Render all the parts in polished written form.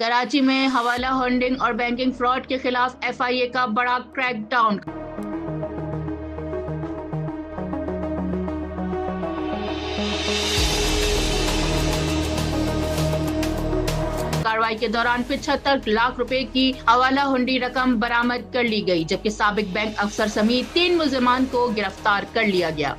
کراچی میں حوالہ ہونڈنگ اور بینکنگ فراڈ کے خلاف FIA کا بڑا کریک ڈاؤن۔ کارروائی کے دوران 75 لاکھ روپے کی حوالہ ہونڈی رقم برآمد کر لی گئی، جبکہ سابق بینک افسر سمیت 3 ملزمان کو گرفتار کر لیا گیا۔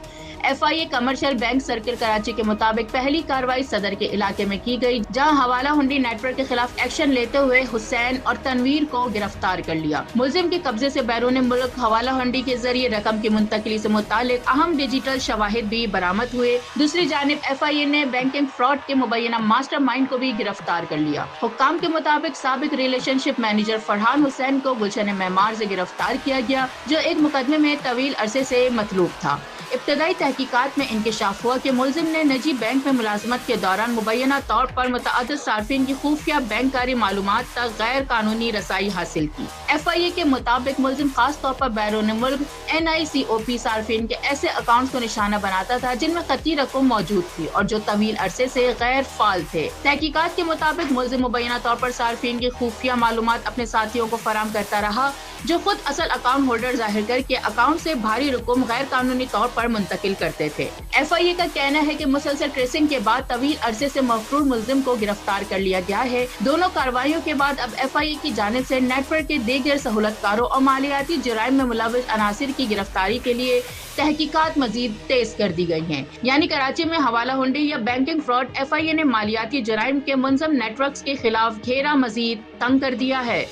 FIA commercial bank circle Karachi کے مطابق پہلی کارروائی صدر کے علاقے میں کی گئی، جہاں حوالہ ہونڈی نیٹ ورک کے خلاف ایکشن لیتے ہوئے حسین اور تنویر کو گرفتار کر لیا۔ ملزم کے قبضے سے بیرون ملک حوالہ ہونڈی کے ذریعے رقم کی منتقلی سے متعلق اہم ڈیجیٹل شواہد بھی برآمد ہوئے۔ دوسری جانب FIA نے بینکنگ فراڈ کے مبینہ ماسٹر مائنڈ کو بھی گرفتار کر لیا۔ حکام کے مطابق سابق ریلیشن شپ مینیجر فرحان حسین کو گلشن معمار سے گرفتار کیا گیا، جو ایک مقدمے میں طویل عرصے سے مطلوب تھا۔ ابتدائی تحقیقات میں انکشاف ہوا کہ ملزم نے نجی بینک میں ملازمت کے دوران مبینہ طور پر متعدد صارفین کی خفیہ بینکاری معلومات تک غیر قانونی رسائی حاصل کی۔ FIA کے مطابق ملزم خاص طور پر بیرون ملک NICOP صارفین کے ایسے اکاؤنٹس کو نشانہ بناتا تھا جن میں خطی رقم موجود تھی اور جو طویل عرصے سے غیر فعال تھے۔ تحقیقات کے مطابق ملزم مبینہ طور پر صارفین کی خفیہ معلومات اپنے ساتھیوں کو فراہم کرتا رہا، جو خود اصل اکاؤنٹ ہولڈر ظاہر کر کے اکاؤنٹ سے بھاری رقم غیر قانونی طور پر منتقل کرتے تھے۔ FIA کا کہنا ہے کہ مسلسل ٹریسنگ کے بعد طویل عرصے سے مفرور ملزم کو گرفتار کر لیا گیا ہے۔ دونوں کارروائیوں کے بعد اب FIA کی جانب سے نیٹ ورک کے دیگر سہولت کاروں اور مالیاتی جرائم میں ملوث عناصر کی گرفتاری کے لیے تحقیقات مزید تیز کر دی گئی ہیں۔ یعنی کراچی میں حوالہ ہونڈی یا بینکنگ فراڈ، FIA نے مالیاتی جرائم کے منظم نیٹ ورکس کے خلاف گھیرا مزید تنگ کر دیا ہے۔